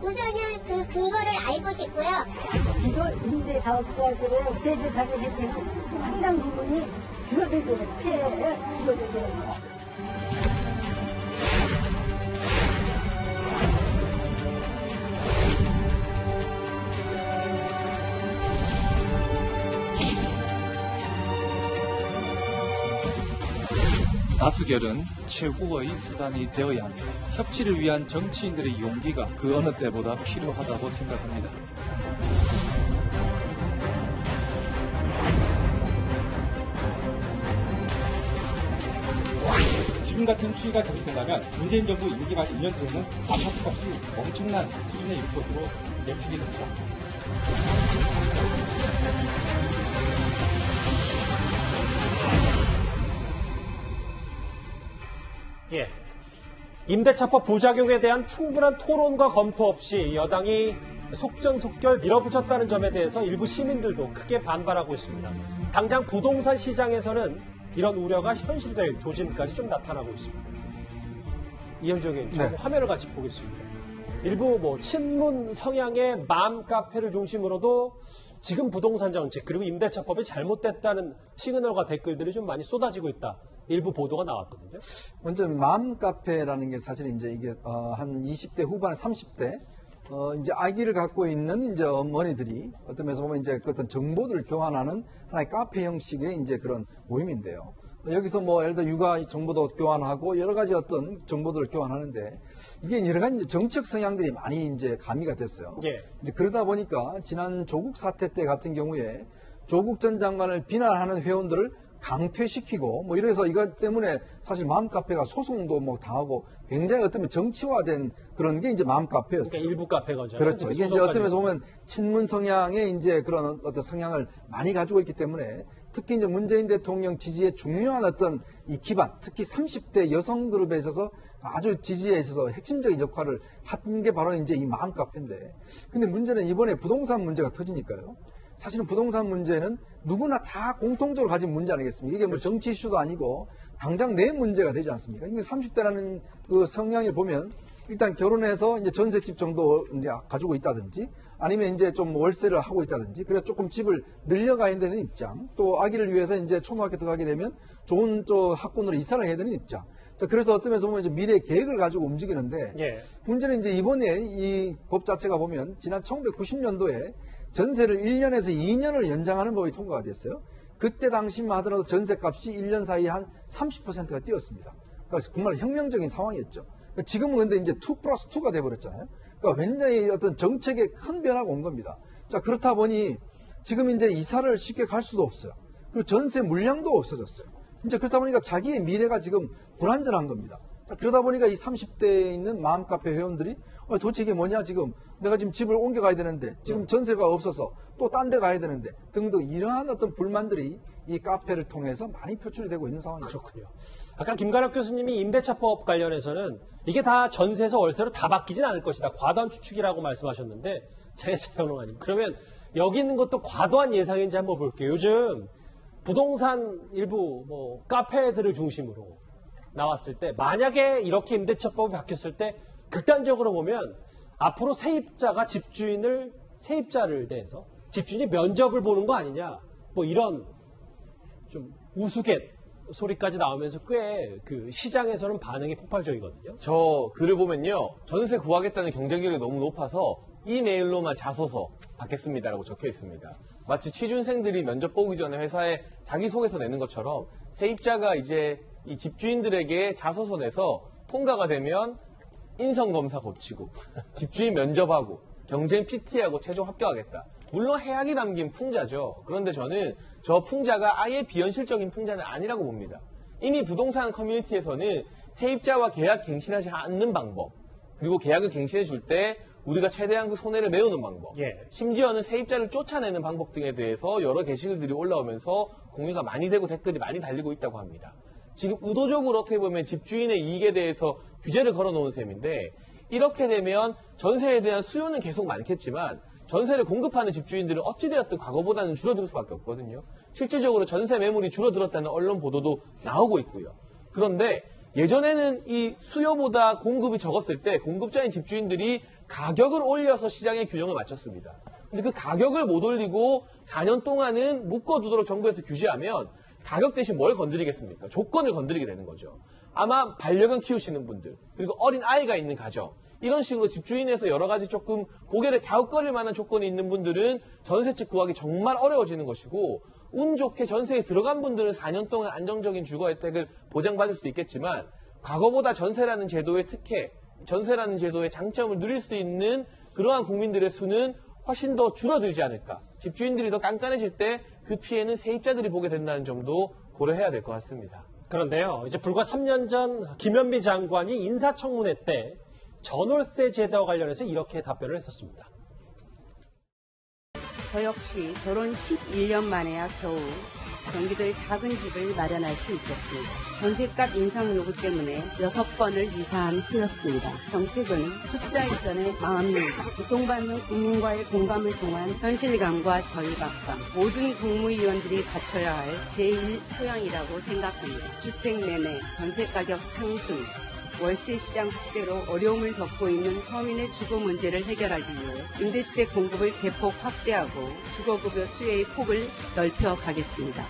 우선은 그 근거를 알고 싶고요. 기존 임대 사업자들의 세제 자격 혜택은 상당 부분이 줄어들게 되는 피해를 줄어들게 됩니다. 다수결은 최후의 수단이 되어야 합니다. 협치를 위한 정치인들의 용기가 그 어느 때보다 필요하다고 생각합니다. 지금 같은 추이가 계속된다면 문재인 정부 임기가 1년 뒤에는 아파트값이 엄청난 수준에 이를 것으로 예측이 됩니다. 예. 임대차법 부작용에 대한 충분한 토론과 검토 없이 여당이 속전속결 밀어붙였다는 점에 대해서 일부 시민들도 크게 반발하고 있습니다. 당장 부동산 시장에서는 이런 우려가 현실될 조짐까지 좀 나타나고 있습니다. 이현정 의원님, 네. 화면을 같이 보겠습니다. 일부 친문 성향의 맘 카페를 중심으로도 지금 부동산 정책 그리고 임대차법이 잘못됐다는 시그널과 댓글들이 좀 많이 쏟아지고 있다. 일부 보도가 나왔거든요. 먼저 맘카페라는 게 사실 이제 이게 한 20대 후반 30대 이제 아기를 갖고 있는 이제 어머니들이 어떤 면에서 보면 이제 어떤 정보들을 교환하는 하나의 카페 형식의 이제 그런 모임인데요. 여기서 예를 들어 육아 정보도 교환하고 여러 가지 어떤 정보들을 교환하는데 이게 여러 가지 이제 정책 성향들이 많이 이제 가미가 됐어요. 예. 이제 그러다 보니까 지난 조국 사태 때 같은 경우에 조국 전 장관을 비난하는 회원들을 강퇴시키고 이래서 이것 때문에 사실 맘카페가 소송도 당하고 굉장히 어떤 정치화된 그런 게 이제 맘카페였어요. 그러니까 일부 카페가 그렇죠. 이게 이제 어떤 면에서 보면 친문 성향의 이제 그런 어떤 성향을 많이 가지고 있기 때문에 특히 이제 문재인 대통령 지지에 중요한 어떤 이 기반, 특히 30대 여성 그룹에 있어서 아주 지지에 있어서 핵심적인 역할을 한 게 바로 이제 이 맘카페인데, 근데 문제는 이번에 부동산 문제가 터지니까요. 사실은 부동산 문제는 누구나 다 공통적으로 가진 문제 아니겠습니까? 이게 정치 이슈도 아니고 당장 내 문제가 되지 않습니까? 이게 30대라는 그 성향을 보면 일단 결혼해서 이제 전셋집 정도 이제 가지고 있다든지 아니면 이제 좀 월세를 하고 있다든지 그래서 조금 집을 늘려가야 되는 입장, 또 아기를 위해서 이제 초등학교 들어가게 되면 좋은 학군으로 이사를 해야 되는 입장. 자, 그래서 어떤 면에서 보면 이제 미래 계획을 가지고 움직이는데 예. 문제는 이제 이번에 이 법 자체가 보면 지난 1990년도에 전세를 1년에서 2년을 연장하는 법이 통과가 됐어요. 그때 당시만 하더라도 전세값이 1년 사이에 한 30%가 뛰었습니다. 그러니까 정말 혁명적인 상황이었죠. 그러니까 지금은 근데 이제 2+2가 돼버렸잖아요. 그러니까 굉장히 어떤 정책에 큰 변화가 온 겁니다. 자, 그렇다 보니 지금 이제 이사를 쉽게 갈 수도 없어요. 그리고 전세 물량도 없어졌어요. 이제 그렇다 보니까 자기의 미래가 지금 불안전한 겁니다. 자, 그러다 보니까 이 30대에 있는 맘카페 회원들이 도대체 이게 뭐냐, 지금 내가 지금 집을 옮겨가야 되는데 지금 전세가 없어서 또 딴 데 가야 되는데 등등 이러한 어떤 불만들이 이 카페를 통해서 많이 표출이 되고 있는 상황입니다. 그렇군요. 아까 김가력 교수님이 임대차법 관련해서는 이게 다 전세에서 월세로 다 바뀌진 않을 것이다. 과도한 추측이라고 말씀하셨는데 장혜찬 평론가님, 그러면 여기 있는 것도 과도한 예상인지 한번 볼게요. 요즘 부동산 일부 카페들을 중심으로 나왔을 때 만약에 이렇게 임대차법이 바뀌었을 때 극단적으로 보면 앞으로 세입자가 세입자를 대해서 집주인이 면접을 보는 거 아니냐, 이런 좀 우스갯 소리까지 나오면서 꽤 그 시장에서는 반응이 폭발적이거든요. 저 글을 보면요, 전세 구하겠다는 경쟁률이 너무 높아서 이메일로만 자소서 받겠습니다라고 적혀 있습니다. 마치 취준생들이 면접 보기 전에 회사에 자기소개서 내는 것처럼 세입자가 이제 이 집주인들에게 자소서 내서 통과가 되면 인성검사 거치고 집주인 면접하고 경쟁 PT하고 최종 합격하겠다. 물론 해악이 담긴 풍자죠. 그런데 저는 저 풍자가 아예 비현실적인 풍자는 아니라고 봅니다. 이미 부동산 커뮤니티에서는 세입자와 계약 갱신하지 않는 방법, 그리고 계약을 갱신해 줄 때 우리가 최대한 그 손해를 메우는 방법, 예. 심지어는 세입자를 쫓아내는 방법 등에 대해서 여러 게시글들이 올라오면서 공유가 많이 되고 댓글이 많이 달리고 있다고 합니다. 지금 의도적으로 어떻게 보면 집주인의 이익에 대해서 규제를 걸어놓은 셈인데, 이렇게 되면 전세에 대한 수요는 계속 많겠지만 전세를 공급하는 집주인들은 어찌되었든 과거보다는 줄어들 수밖에 없거든요. 실질적으로 전세 매물이 줄어들었다는 언론 보도도 나오고 있고요. 그런데 예전에는 이 수요보다 공급이 적었을 때 공급자인 집주인들이 가격을 올려서 시장의 균형을 맞췄습니다. 근데 그 가격을 못 올리고 4년 동안은 묶어두도록 정부에서 규제하면 가격 대신 뭘 건드리겠습니까? 조건을 건드리게 되는 거죠. 아마 반려견 키우시는 분들, 그리고 어린 아이가 있는 가정, 이런 식으로 집주인에서 여러 가지 조금 고개를 갸웃거릴 만한 조건이 있는 분들은 전세집 구하기 정말 어려워지는 것이고, 운 좋게 전세에 들어간 분들은 4년 동안 안정적인 주거 혜택을 보장받을 수 있겠지만, 과거보다 전세라는 제도의 특혜, 전세라는 제도의 장점을 누릴 수 있는 그러한 국민들의 수는 훨씬 더 줄어들지 않을까. 집주인들이 더 깐깐해질 때 그 피해는 세입자들이 보게 된다는 점도 고려해야 될 것 같습니다. 그런데요, 이제 불과 3년 전 김현미 장관이 인사청문회 때 전월세 제도와 관련해서 이렇게 답변을 했었습니다. 저 역시 결혼 11년 만에야 겨우 경기도에 작은 집을 마련할 수 있었습니다. 전셋값 인상 요구 때문에 6번을 이사한 후였습니다. 정책은 숫자 이전의 마음입니다. 고통받는 국민과의 공감을 통한 현실감과 저희감과 모든 국무위원들이 갖춰야 할 제1토양이라고 생각합니다. 주택 매매, 전세가격 상승, 월세 시장 확대로 어려움을 겪고 있는 서민의 주거 문제를 해결하기 위해 임대주택 공급을 대폭 확대하고 주거급여 수혜의 폭을 넓혀가겠습니다.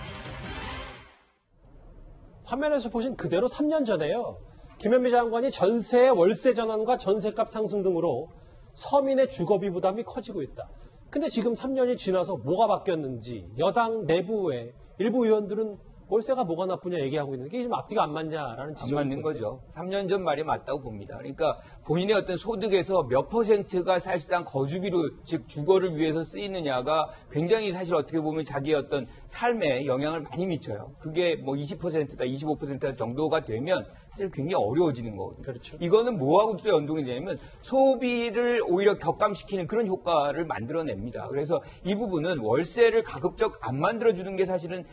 화면에서 보신 그대로 3년 전에요. 김현미 장관이 전세 월세 전환과 전세값 상승 등으로 서민의 주거비 부담이 커지고 있다. 근데 지금 3년이 지나서 뭐가 바뀌었는지 여당 내부의 일부 의원들은 월세가 뭐가 나쁘냐 얘기하고 있는 게 좀 앞뒤가 안 맞냐라는 지적이 안 맞는 거죠. 3년 전 말이 맞다고 봅니다. 그러니까 본인의 어떤 소득에서 몇 퍼센트가 사실상 거주비로, 즉 주거를 위해서 쓰이느냐가 굉장히 사실 어떻게 보면 자기의 어떤 삶에 영향을 많이 미쳐요. 그게 뭐 20%다 25% 정도가 되면 사실 굉장히 어려워지는 거거든요. 그렇죠. 이거는 뭐하고 또 연동이 되냐면 소비를 오히려 격감시키는 그런 효과를 만들어냅니다. 그래서 이 부분은 월세를 가급적 안 만들어주는 게 사실은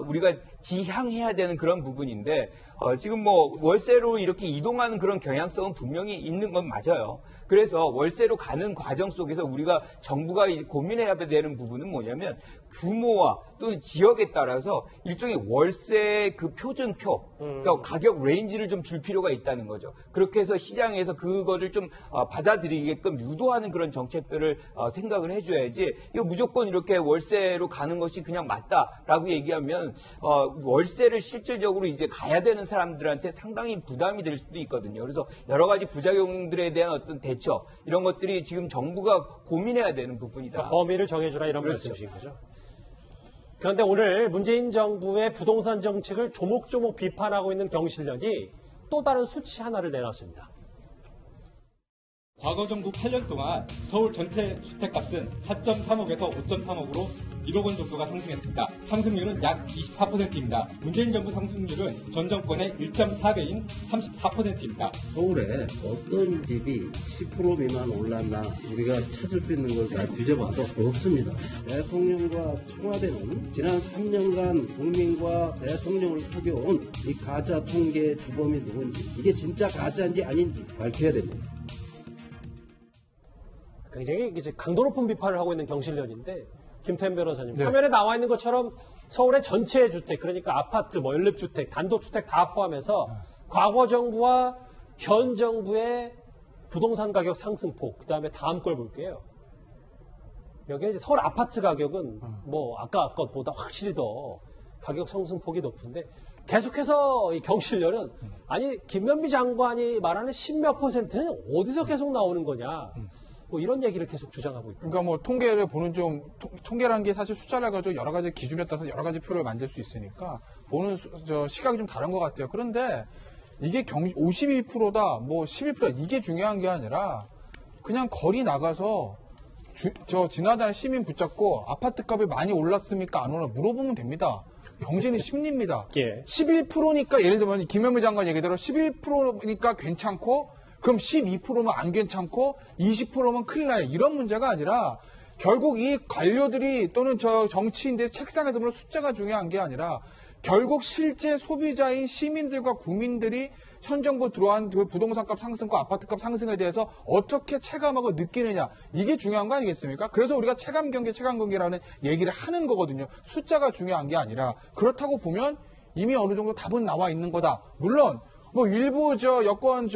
우리가 지향해야 되는 그런 부분인데 지금 뭐 월세로 이렇게 이동하는 그런 경향성은 분명히 있는 건 맞아요. 그래서 월세로 가는 과정 속에서 우리가 정부가 이제 고민해야 되는 부분은 뭐냐면 규모와 또는 지역에 따라서 일종의 월세 그 표준표, 그러니까 가격 레인지를 좀 줄 필요가 있다는 거죠. 그렇게 해서 시장에서 그거를 좀 받아들이게끔 유도하는 그런 정책들을 생각을 해줘야지 이거 무조건 이렇게 월세로 가는 것이 그냥 맞다라고 얘기하면 월세를 실질적으로 이제 가야 되는 사람들한테 상당히 부담이 될 수도 있거든요. 그래서 여러 가지 부작용들에 대한 어떤 대처 이런 것들이 지금 정부가 고민해야 되는 부분이다. 범위를 정해주라 이런 그렇죠. 말씀이신 거죠. 그런데 오늘 문재인 정부의 부동산 정책을 조목조목 비판하고 있는 경실련이 또 다른 수치 하나를 내놨습니다. 과거 정부 8년 동안 서울 전체 주택값은 4.3억에서 5.3억으로 1억 원 정도가 상승했습니다. 상승률은 약 24%입니다. 문재인 정부 상승률은 전 정권의 1.4배인 34%입니다. 서울에 어떤 집이 10% 미만 올랐나 우리가 찾을 수 있는 걸 다 뒤져봐도 없습니다. 대통령과 청와대는 지난 3년간 국민과 대통령을 속여온 이 가짜 통계 주범이 누군지, 이게 진짜 가짜인지 아닌지 밝혀야 됩니다. 굉장히 이제 강도 높은 비판을 하고 있는 경실련인데, 김태현 변호사님, 네. 화면에 나와 있는 것처럼 서울의 전체 주택, 그러니까 아파트, 뭐 연립주택, 단독주택 다 포함해서 과거 정부와 현 정부의 부동산 가격 상승폭, 그 다음에 다음 걸 볼게요. 여기는 이제 서울 아파트 가격은 뭐 아까 것보다 확실히 더 가격 상승폭이 높은데, 계속해서 이 경실련은 아니 김현미 장관이 말하는 10몇 %는 어디서 계속 나오는 거냐, 뭐 이런 얘기를 계속 주장하고 있고. 그러니까 뭐 통계를 보는 통계라는 게 사실 숫자를 가지고 여러 가지 기준에 따라서 여러 가지 표를 만들 수 있으니까 보는 시각이 좀 다른 것 같아요. 그런데 이게 52%다, 뭐 12%다 이게 중요한 게 아니라 그냥 거리 나가서 지나다니는 시민 붙잡고 아파트 값이 많이 올랐습니까 안 올랐나 물어보면 됩니다. 경제는 심리입니다. 예. 11%니까 예를 들면 김현미 장관 얘기대로 11%니까 괜찮고 그럼 12%면 안 괜찮고 20%면 큰일 나요. 이런 문제가 아니라 결국 이 관료들이 또는 정치인들의 책상에서 보는 숫자가 중요한 게 아니라 결국 실제 소비자인 시민들과 국민들이 현 정부 들어온 부동산값 상승과 아파트값 상승에 대해서 어떻게 체감하고 느끼느냐, 이게 중요한 거 아니겠습니까? 그래서 우리가 체감경제라는 얘기를 하는 거거든요. 숫자가 중요한 게 아니라. 그렇다고 보면 이미 어느 정도 답은 나와 있는 거다. 물론 뭐 일부 여권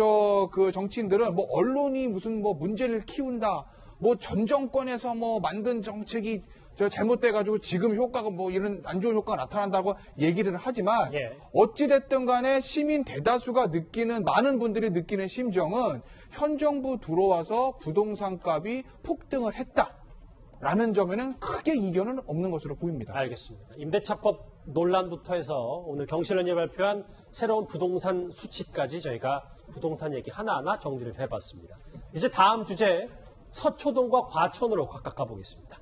그 정치인들은 뭐 언론이 무슨 뭐 문제를 키운다, 뭐 전 정권에서 뭐 만든 정책이 잘못돼가지고 지금 효과가 뭐 이런 안 좋은 효과가 나타난다고 얘기를 하지만 어찌됐든 간에 시민 대다수가 느끼는, 많은 분들이 느끼는 심정은 현 정부 들어와서 부동산 값이 폭등을 했다라는 점에는 크게 이견은 없는 것으로 보입니다. 알겠습니다. 임대차법 논란부터 해서 오늘 경실련이 발표한 새로운 부동산 수치까지 저희가 부동산 얘기 하나하나 정리를 해봤습니다. 이제 다음 주제 서초동과 과천으로 각각 가보겠습니다.